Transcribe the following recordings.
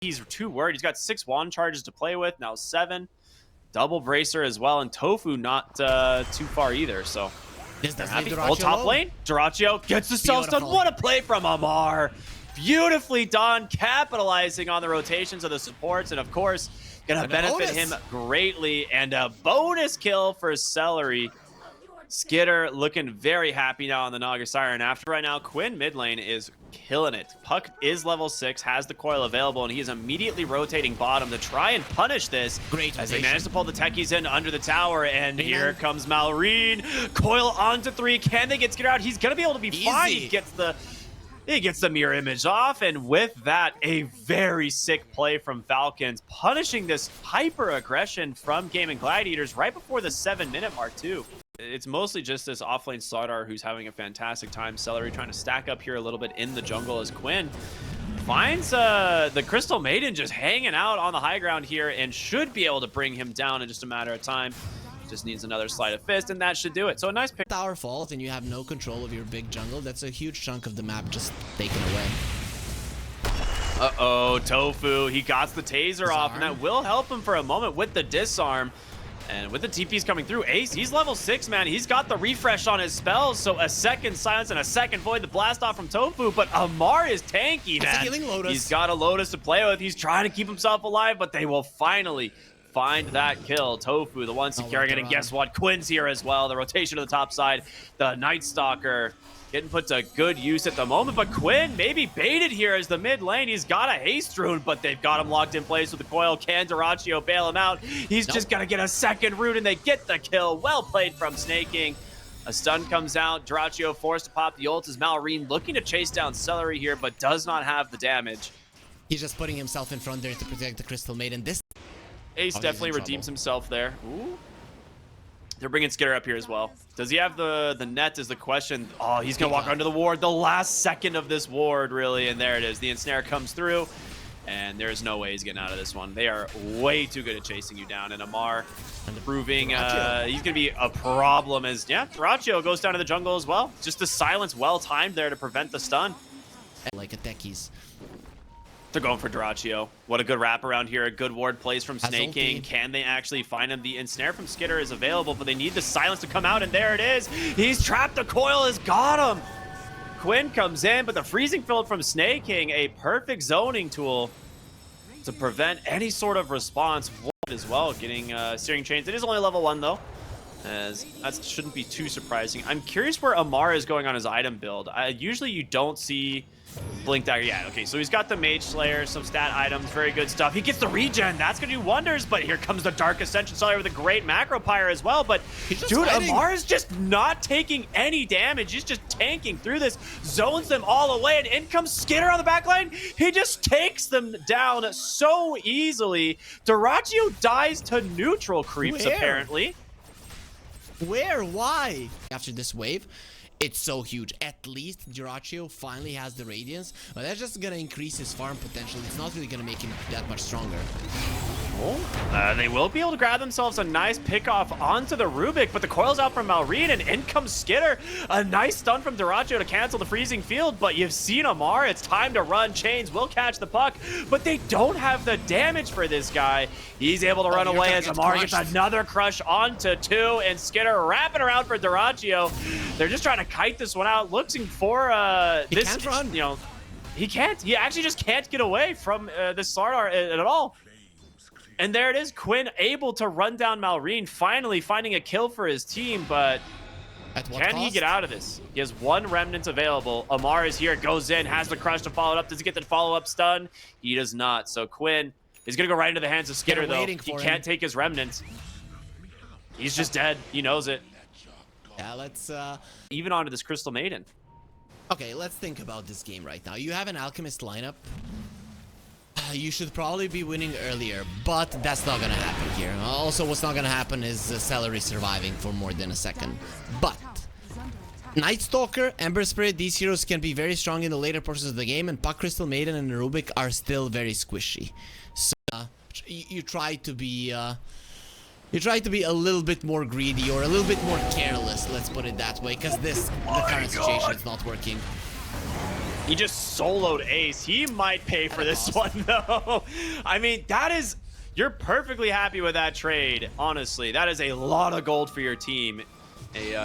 he's too worried. He's got 6 wand charges to play with, now 7. Double bracer as well, and Tofu not too far either, so... happy. Full top lane. Dyrachyo gets the self-stun. What a play from Amar. Beautifully done, capitalizing on the rotations of the supports, and of course, gonna benefit him greatly. And a bonus kill for Celery. Skitter looking very happy now on the Naga Siren. After right now, Quinn mid lane is killing it. Puck is level 6, has the coil available, and he is immediately rotating bottom to try and punish this. Great as they manage to pull the techies in under the tower, and here comes Malrine. Coil onto 3. Can they get Skitter out? He's gonna be able to be fine. He gets the mirror image off, and with that, a very sick play from Falcons, punishing this hyper aggression from Gaming Gladiators right before the 7-minute mark too. It's mostly just this offlane Slardar who's having a fantastic time. Celery trying to stack up here a little bit in the jungle as Quinn finds the Crystal Maiden just hanging out on the high ground here and should be able to bring him down in just a matter of time. Just needs another sleight of fist, and that should do it. So a nice pick. Tower falls and you have no control of your big jungle. That's a huge chunk of the map just taken away. Uh-oh, Tofu. He got the taser off, and that will help him for a moment with the disarm. And with the TPs coming through, Ace, he's level 6, man. He's got the refresh on his spells, so a second silence and a second void, the blast off from Tofu. But Amar is tanky, man. He's got a Lotus to play with. He's trying to keep himself alive, but they will finally find that kill. Tofu, the one securing it, and guess what? Quinn's here as well. The rotation to the top side, the Night Stalker getting put to good use at the moment, but Quinn maybe baited here as the mid lane. He's got a haste rune, but they've got him locked in place with the coil. Can Dyrachyo bail him out? He's just gonna get a second rune, and they get the kill. Well played from Snaking. A stun comes out. Dyrachyo forced to pop the ult as Malrine looking to chase down Celery here, but does not have the damage. He's just putting himself in front there to protect the Crystal Maiden. This Ace definitely redeems himself there. Ooh. They're bringing Skitter up here as well. Does he have the net is the question. Oh, he's going to walk under the ward. The last second of this ward, really. And there it is. The ensnare comes through. And there's no way he's getting out of this one. They are way too good at chasing you down. And Amar proving he's going to be a problem as, Dyrachyo goes down to the jungle as well. Just the silence well-timed there to prevent the stun. Like a techies. They're going for Dyrachyo. What a good wrap around here. A good ward plays from Snaking. Can they actually find him? The ensnare from Skitter is available, but they need the silence to come out, and there it is. He's trapped. The coil has got him. Quinn comes in, but the freezing field from Snaking, a perfect zoning tool to prevent any sort of response as well. Getting Searing Chains. It is only level 1, though, as that shouldn't be too surprising. I'm curious where Amar is going on his item build. Usually you don't see Blink Dagger. Yeah, okay, so he's got the Mage Slayer, some stat items, very good stuff. He gets the regen. That's going to do wonders, but here comes the Dark Ascension Slayer with a great Macro Pyre as well. But, dude, Amar is just not taking any damage. He's just tanking through this, zones them all away, and in comes Skitter on the back line. He just takes them down so easily. Dyrachyo dies to neutral creeps, apparently. Where? Why? After this wave, it's so huge. At least Dyrachyo finally has the Radiance, but that's just gonna increase his farm potential. It's not really gonna make him that much stronger. They will be able to grab themselves a nice pick-off onto the Rubik, but the coil's out from Malrine, and in comes Skitter. A nice stun from Dyrachyo to cancel the freezing field, but you've seen Amar. It's time to run. Chains will catch the puck, but they don't have the damage for this guy. He's able to run away as Amar gets another crush onto 2, and Skitter wrapping around for Dyrachyo. They're just trying to kite this one out, looking for this. He can't run. You know, he can't. He actually just can't get away from this Slardar at all. And there it is, Quinn able to run down Malrine, finally finding a kill for his team, but can he get out of this? He has 1 remnant available. Amar is here, goes in, has the crush to follow it up. Does he get the follow-up stun? He does not. So Quinn is going to go right into the hands of Skitter, though. He can't take his remnant. He's just dead. He knows it. Yeah, let's... Even onto this Crystal Maiden. Okay, let's think about this game right now. You have an Alchemist lineup. You should probably be winning earlier, but that's not gonna happen here. Also, what's not gonna happen is Celery surviving for more than a second. But Night Stalker, Ember Spirit, these heroes can be very strong in the later portions of the game, and Puck Crystal Maiden and Rubik are still very squishy. So you try to be a little bit more greedy or a little bit more careless, let's put it that way, because the current situation is not working. He just soloed Ace. He might pay for this one, though. I mean, that is... You're perfectly happy with that trade, honestly. That is a lot of gold for your team.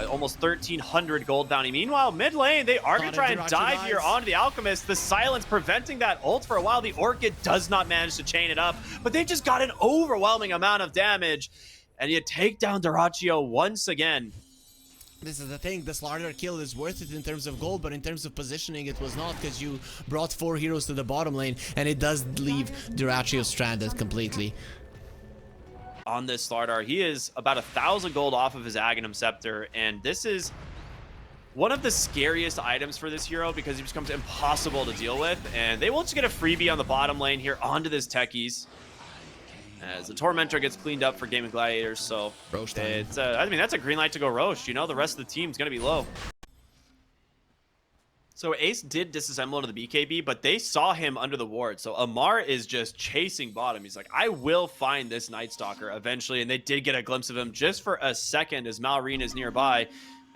Almost 1,300 gold bounty. Meanwhile, mid lane, they are going to try and dive here onto the Alchemist. The silence preventing that ult for a while. The Orchid does not manage to chain it up, but they just got an overwhelming amount of damage. And you take down Dyrachyo once again. This is the thing, the Slaughter kill is worth it in terms of gold, but in terms of positioning it was not, because you brought 4 heroes to the bottom lane, and it does leave Dyrachyo stranded completely. On this Slardar, he is about 1,000 gold off of his Aghanim Scepter, and this is one of the scariest items for this hero because he becomes impossible to deal with, and they will just get a freebie on the bottom lane here onto this Techies. As the Tormentor gets cleaned up for Gaming Gladiators, so it's I mean, that's a green light to go Roche. You know, the rest of the team's going to be low. So Ace did disassemble into the BKB, but they saw him under the ward. So Amar is just chasing bottom. He's like, I will find this Night Stalker eventually. And they did get a glimpse of him just for a second as Malrine is nearby.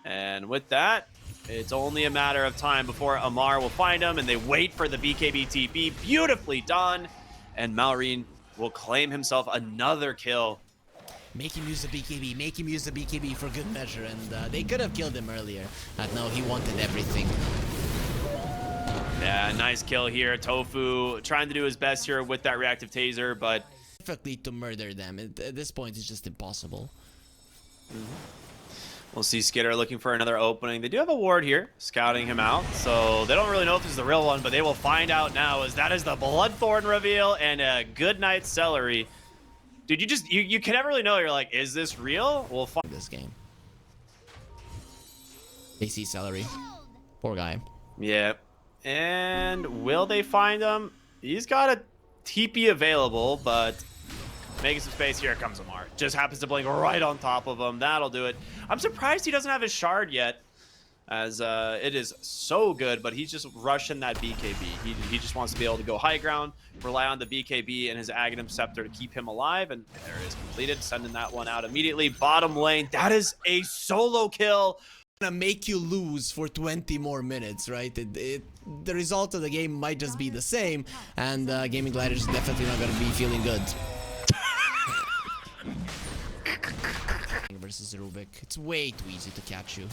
And with that, it's only a matter of time before Amar will find him. And they wait for the BKB TP. Beautifully done. And Malrine will claim himself another kill. Make him use the BKB, make him use the BKB for good measure, and they could have killed him earlier. No, he wanted everything. Yeah, nice kill here. Tofu trying to do his best here with that reactive taser, but... Perfectly to murder them. At this point, it's just impossible. We'll see Skitter looking for another opening. They do have a ward here, scouting him out. So they don't really know if this is the real one, but they will find out now, as that is the Bloodthorn reveal and a Goodnight Celery. Dude, you can never really know. You're like, is this real? We'll find this game. They see Celery. Poor guy. Yeah. And will they find him? He's got a TP available, but making some space. Here comes Amar. Just happens to blink right on top of him. That'll do it. I'm surprised he doesn't have his shard yet, as it is so good, but he's just rushing that BKB. He just wants to be able to go high ground, rely on the BKB and his Aghanim Scepter to keep him alive, and there it is completed, sending that one out immediately. Bottom lane, that is a solo kill. Gonna make you lose for 20 more minutes, right? The result of the game might just be the same, and Gaming Gladiators is definitely not gonna be feeling good. Versus Rubik, it's way too easy to catch you.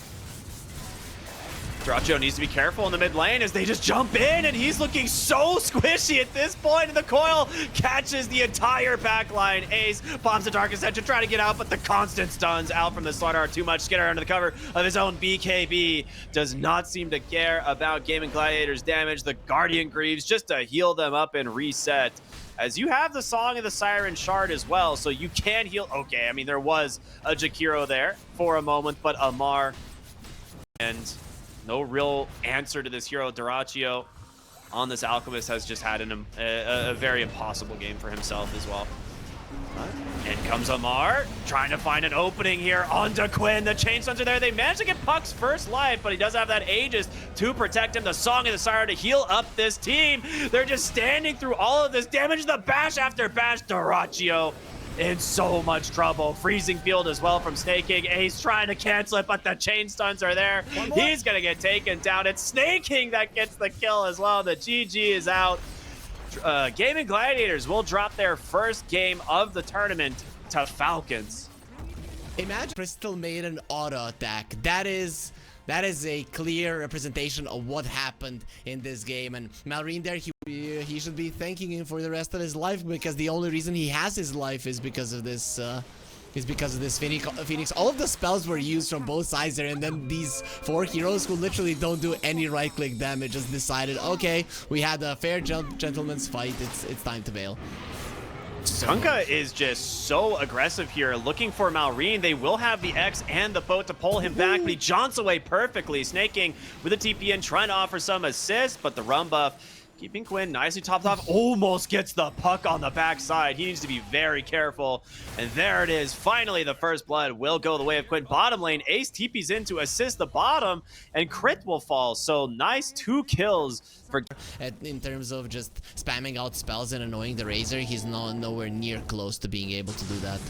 Dyrachyo needs to be careful in the mid lane as they just jump in, and he's looking so squishy at this point, and the coil catches the entire backline. Ace bombs the Darkest Edge to try to get out, but the constant stuns out from the Slaughter are too much. Skitter under the cover of his own BKB does not seem to care about Gaming Gladiators' damage. The Guardian Greaves just to heal them up and reset. As you have the Song of the Siren Shard as well, so you can heal. Okay, I mean, there was a Jakiro there for a moment, but Amar, and no real answer to this hero. Dyrachyo on this Alchemist has just had a very impossible game for himself as well. In comes Amar, trying to find an opening here onto Quinn. The Chainstones are there. They managed to get Puck's first life, but he does have that Aegis to protect him. The Song of the Siren to heal up this team. They're just standing through all of this damage. The bash after bash. Dyrachyo in so much trouble. Freezing Field as well from Snake King. Ace trying to cancel it, but the chain stuns are there. He's gonna get taken down. It's Snake King that gets the kill as well. The GG is out. Gaming Gladiators will drop their first game of the tournament to Falcons. Imagine Crystal made an auto attack. That is a clear representation of what happened in this game, and Malrine there, he should be thanking him for the rest of his life, because the only reason he has his life is because of this Phoenix. All of the spells were used from both sides there, and then these 4 heroes who literally don't do any right-click damage just decided, okay, we had a fair gentleman's fight, it's time to bail. Sunka is just so aggressive here, looking for Malrine. They will have the X and the boat to pull him back, but he jaunts away perfectly. Snake King with a TP in, trying to offer some assist, but the run buff keeping Quinn nicely topped off. Almost gets the puck on the backside. He needs to be very careful. And there it is. Finally, the first blood will go the way of Quinn. Bottom lane, Ace TP's in to assist the bottom, and crit will fall. So nice 2 kills for... In terms of just spamming out spells and annoying the Razor, he's nowhere near close to being able to do that.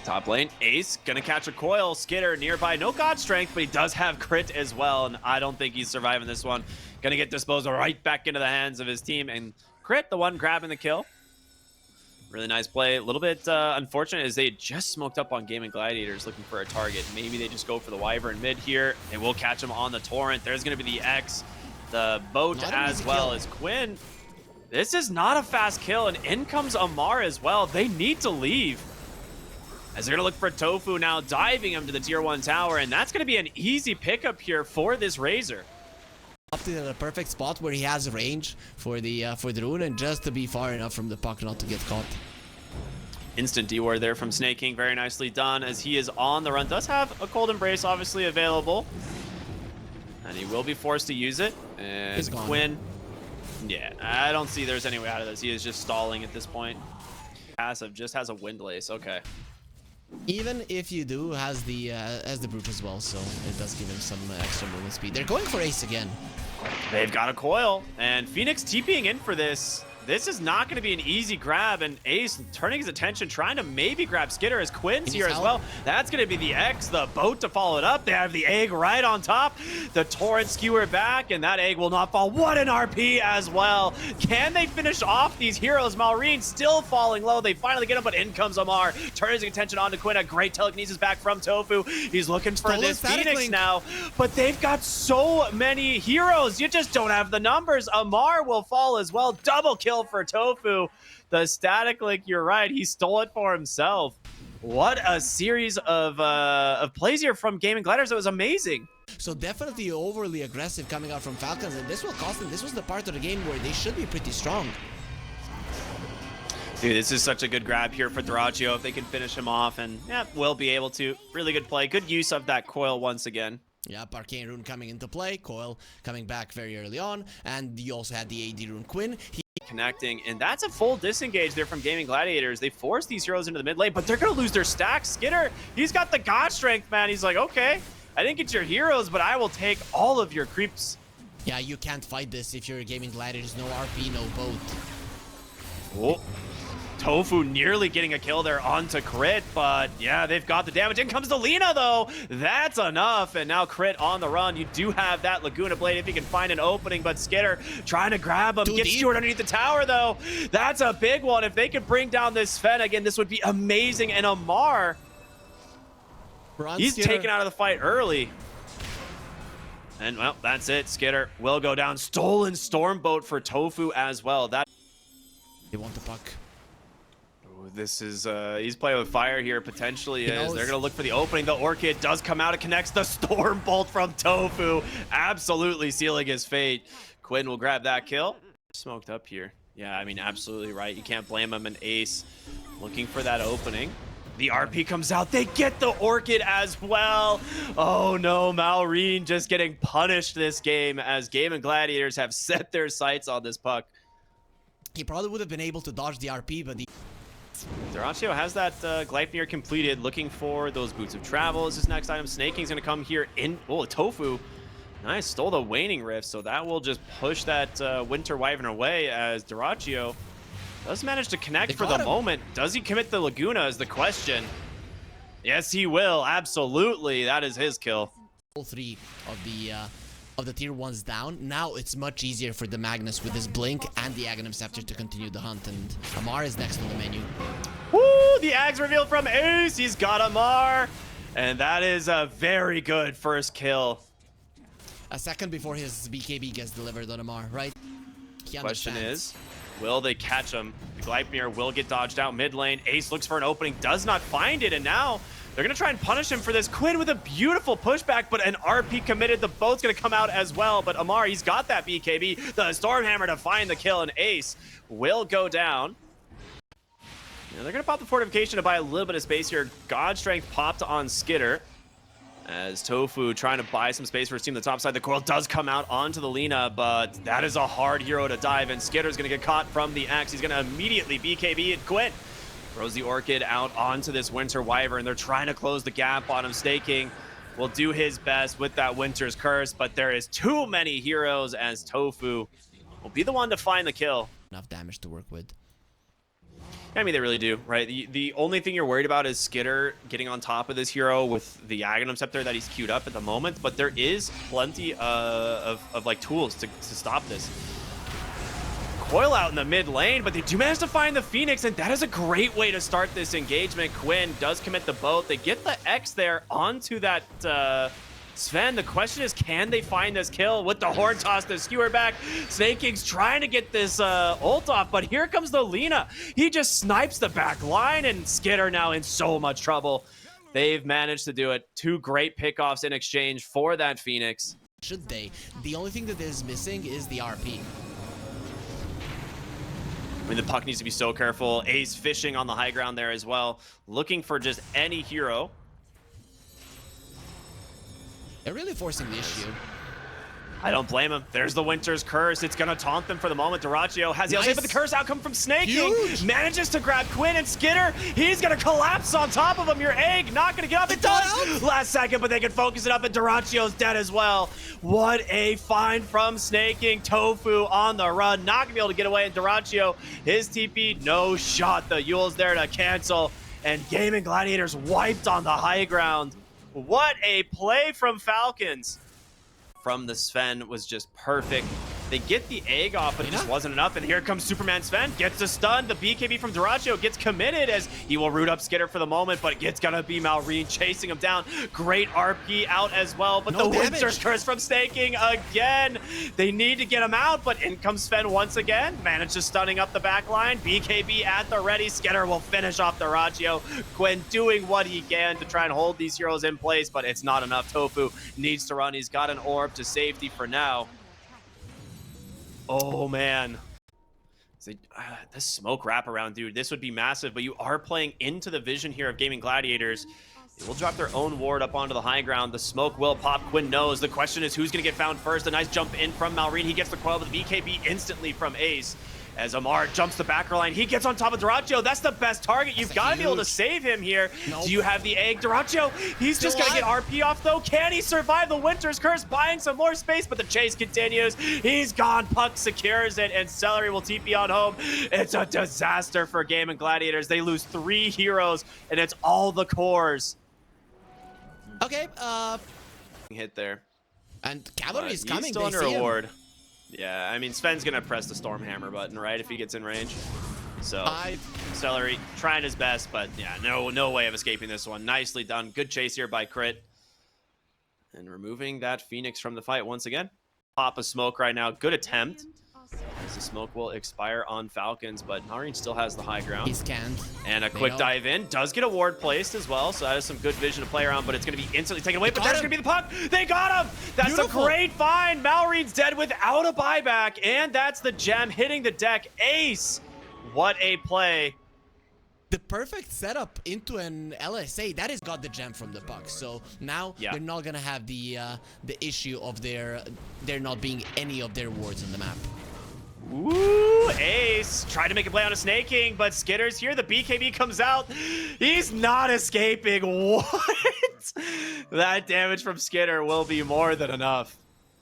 Top lane, Ace gonna catch a coil. Skitter nearby, no god strength, but he does have crit as well, and I don't think he's surviving this one. Gonna get disposed right back into the hands of his team, and Crit, the one grabbing the kill. Really nice play. A little bit unfortunate is they just smoked up on Gaming Gladiators looking for a target. Maybe they just go for the Wyvern mid here. They will catch him on the Torrent. There's going to be the X, the boat as well as Quinn. This is not a fast kill, and in comes Amar as well. They need to leave. As they're going to look for Tofu now, diving him to the tier 1 tower, and that's going to be an easy pickup here for this Razor. Up to the perfect spot where he has range for the rune, and just to be far enough from the puck not to get caught. Instant D-ward there from Snake King, very nicely done as he is on the run. Does have a Cold Embrace obviously available, and he will be forced to use it. And Quinn, yeah, I don't see there's any way out of this. He is just stalling at this point. Passive just has a Windlace. Okay. Even if you do, has the Brute as well, so it does give him some extra movement speed. They're going for Ace again. They've got a coil, and Phoenix TPing in for this. This is not going to be an easy grab, and Ace turning his attention, trying to maybe grab Skitter as Quinn's here as well. That's going to be the X, the boat to follow it up. They have the egg right on top. The Torrent skewer back, and that egg will not fall. What an RP as well. Can they finish off these heroes? Malrine still falling low. They finally get him, but in comes Amar. Turns his attention onto Quinn. A great telekinesis back from Tofu. He's looking for this Phoenix now, but they've got so many heroes. You just don't have the numbers. Amar will fall as well. Double kill for Tofu. The static link, you're right, he stole it for himself. What a series of plays here from Gaming Gladiators. That was amazing. So definitely overly aggressive coming out from Falcons, and this will cost them. This was the part of the game where they should be pretty strong. Dude, this is such a good grab here for Dyrachyo if they can finish him off, and yeah, will be able to. Really good play. Good use of that coil once again. Yep, Arcane Rune coming into play, Coil coming back very early on, and you also had the AD Rune Quinn. Connecting, and that's a full disengage there from Gaming Gladiators. They force these heroes into the mid lane, but they're gonna lose their stacks. Skitter, he's got the god strength, man. He's like, okay, I didn't get your heroes, but I will take all of your creeps. Yeah, you can't fight this if you're a Gaming Gladiators. No RP, no boat. Oh, Tofu nearly getting a kill there onto Crit, but yeah, they've got the damage. In comes the Lina, though. That's enough, and now Crit on the run. You do have that Laguna Blade if you can find an opening, but Skitter trying to grab him. Gets Stewart underneath the tower, though. That's a big one. If they could bring down this Fen again, this would be amazing. And Amar, he's taken out of the fight early. And, well, that's it. Skitter will go down. Stolen Stormboat for Tofu as well. That they want the puck. This is, he's playing with fire here, potentially, as they're going to look for the opening. The Orchid does come out. It connects the Storm Bolt from Tofu, absolutely sealing his fate. Quinn will grab that kill. Smoked up here. Yeah, I mean, absolutely right. You can't blame him. And Ace looking for that opening. The RP comes out. They get the Orchid as well. Oh, no. Malrine just getting punished this game as Gaming Gladiators have set their sights on this puck. He probably would have been able to dodge the RP, but the Dyrachyo has that Gleipnir completed, looking for those Boots of Travel as his next item. Snake King's going to come here in... Oh, Tofu. Nice, stole the Waning Rift, so that will just push that Winter Wyvern away as Dyrachyo does manage to connect for the moment. Does he commit the Laguna is the question. Yes, he will. Absolutely. That is his kill. All three of the tier 1s down. Now it's much easier for the Magnus with his Blink and the Aghanim Scepter to continue the hunt, and Amar is next on the menu. Woo! The Ags reveal from Ace. He's got Amar, and that is a very good first kill. A second before his BKB gets delivered on Amar, right? Question is, will they catch him? The Gleipnir will get dodged out mid lane. Ace looks for an opening, does not find it, and now they're going to try and punish him for this. Quinn with a beautiful pushback, but an RP committed. The boat's going to come out as well, but Amar, he's got that BKB. The Stormhammer to find the kill, and Ace will go down. Yeah, they're going to pop the fortification to buy a little bit of space here. God Strength popped on Skitter as Tofu trying to buy some space for his team on the top side. The coil does come out onto the Lina, but that is a hard hero to dive, and Skitter's going to get caught from the axe. He's going to immediately BKB and quit. Throws the Orchid out onto this Winter Wyvern. They're trying to close the gap on him. Staking will do his best with that Winter's Curse, but there is too many heroes as Tofu will be the one to find the kill. Enough damage to work with. I mean, they really do, right? The only thing you're worried about is Skitter getting on top of this hero with the Aghanim Scepter that he's queued up at the moment, but there is plenty of like tools to stop this. Coil out in the mid lane, but they do manage to find the Phoenix, and that is a great way to start this engagement. Quinn does commit the boat. They get the X there onto that Sven. The question is, can they find this kill with the horn toss, the skewer back? Snake King's trying to get this ult off, but here comes the Lina. He just snipes the back line, and Skitter now in so much trouble. They've managed to do it. 2 great pickoffs in exchange for that Phoenix. Should they? The only thing that is missing is the RP. I mean, the puck needs to be so careful. Ace fishing on the high ground there as well, looking for just any hero. They're really forcing the issue. I don't blame him. There's the Winter's Curse. It's going to taunt them for the moment. Dyrachyo has the but the curse outcome from Snake King. Manages to grab Quinn, and Skitter, he's going to collapse on top of him. Your egg not going to get up. It does! Last second, but they can focus it up, and Dyrachyo's dead as well. What a find from Snake King. Tofu on the run. Not going to be able to get away, and Dyrachyo, his TP, no shot. The Yule's there to cancel, and Gaming Gladiators wiped on the high ground. What a play from Falcons. From the Sven was just perfect. They get the egg off, but it just wasn't enough. And here comes Superman Sven. Gets a stun. The BKB from Dyrachyo gets committed as he will root up Skitter for the moment, but it's going to be Malrine chasing him down. Great RP out as well, but the Winter's Curse from Snake King again. They need to get him out, but in comes Sven once again. Manages stunning up the back line. BKB at the ready. Skitter will finish off Dyrachyo. Quinn doing what he can to try and hold these heroes in place, but it's not enough. Tofu needs to run. He's got an orb to safety for now. Oh, man. This smoke wraparound, dude, this would be massive, but you are playing into the vision here of Gaming Gladiators. They will drop their own ward up onto the high ground. The smoke will pop. Quinn knows. The question is who's going to get found first. A nice jump in from Malrine. He gets the coil with the BKB instantly from Ace. As Amar jumps the backer line, he gets on top of Dyrachyo. That's the best target. You've got to be able to save him here. Nope. Do you have the egg? Dyrachyo, he's just going to get RP off, though. Can he survive the Winter's Curse? Buying some more space, but the chase continues. He's gone. Puck secures it, and Celery will TP on home. It's a disaster for Gaming Gladiators. They lose 3 heroes, and it's all the cores. Okay, hit there. And Cavalry is coming. He's still under a ward. Yeah, I mean, Sven's going to press the Stormhammer button, right, if he gets in range. So, Celery trying his best, but yeah, no way of escaping this one. Nicely done. Good chase here by Crit. And removing that Phoenix from the fight once again. Pop a smoke right now. Good attempt. As the smoke will expire on Falcons, but Malrine still has the high ground. He's scanned. And a quick dive in. Does get a ward placed as well, so that is some good vision to play around, but it's going to be instantly taken away. But there's going to be the puck. They got him. That's a great find. Malrine's dead without a buyback, and that's the gem hitting the deck. Ace. What a play. The perfect setup into an LSA. That has got the gem from the puck. So now they're not going to have the issue of there not being any of their wards on the map. Ooh, Ace tried to make a play on a Snake King, but Skitter's here. The BKB comes out. He's not escaping. What? That damage from Skitter will be more than enough.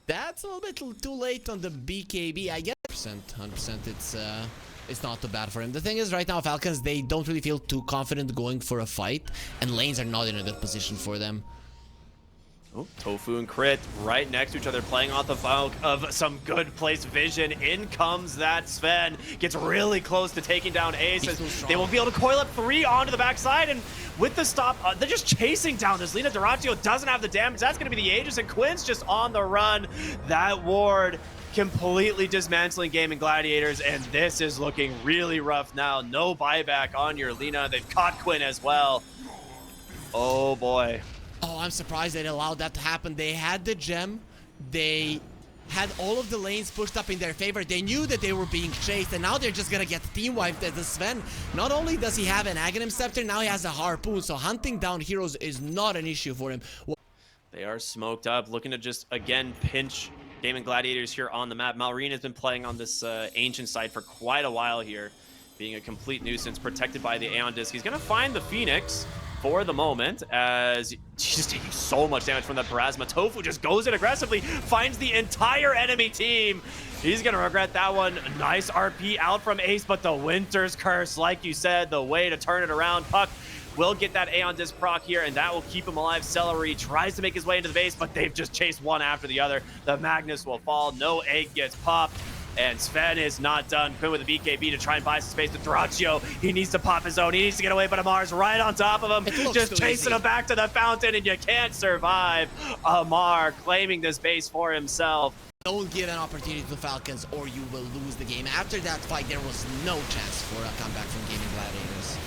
That's a little bit too late on the BKB. I get 100%. It's not too bad for him. The thing is, right now, Falcons, they don't really feel too confident going for a fight, and lanes are not in a good position for them. Oh, Tofu and Crit right next to each other, playing off the bulk of some good place vision. In comes that Sven. Gets really close to taking down Ace. They will be able to coil up 3 onto the backside, and with the stop, they're just chasing down this. Lina. Dyrachyo doesn't have the damage. That's going to be the Aegis, and Quinn's just on the run. That ward completely dismantling Gaming Gladiators, and this is looking really rough now. No buyback on your Lina. They've caught Quinn as well. Oh, boy. Oh, I'm surprised they allowed that to happen. They had the gem. They had all of the lanes pushed up in their favor. They knew that they were being chased, and now they're just gonna get team wiped as the Sven. Not only does he have an Aghanim Scepter, now he has a Harpoon, so hunting down heroes is not an issue for him. They are smoked up, looking to just, again, pinch Gaming Gladiators here on the map. Malrine has been playing on this Ancient side for quite a while here, being a complete nuisance, protected by the Aeon Disc. He's gonna find the Phoenix for the moment, as She's just taking so much damage from the Parasma. Tofu just goes in aggressively, finds the entire enemy team. He's gonna regret that one. Nice RP out from Ace, but the Winter's Curse, like you said, the way to turn it around. Puck will get that Aeon Disc proc here, and that will keep him alive. Celery tries to make his way into the base, but they've just chased one after the other. The Magnus will fall. No egg gets popped. And Sven is not done. Quinn with a BKB to try and buy some space to Dyrachyo. He needs to pop his own. He needs to get away, but Amar's right on top of him. Just chasing him back to the fountain, and you can't survive. Amar claiming this base for himself. Don't give an opportunity to the Falcons or you will lose the game. After that fight, there was no chance for a comeback from Gaming Gladiators.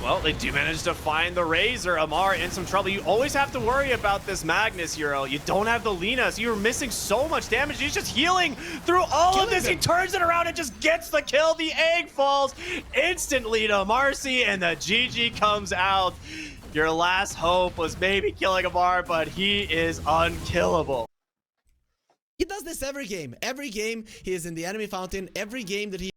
Well, they do manage to find the Razor. Amar in some trouble. You always have to worry about this Magnus hero. You don't have the Lina, so you're missing so much damage. He's just healing through all of this. He turns it around and just gets the kill. The egg falls instantly to Marcy, and the GG comes out. Your last hope was maybe killing Amar, but he is unkillable. He does this every game. Every game he is in the enemy fountain. Every game that he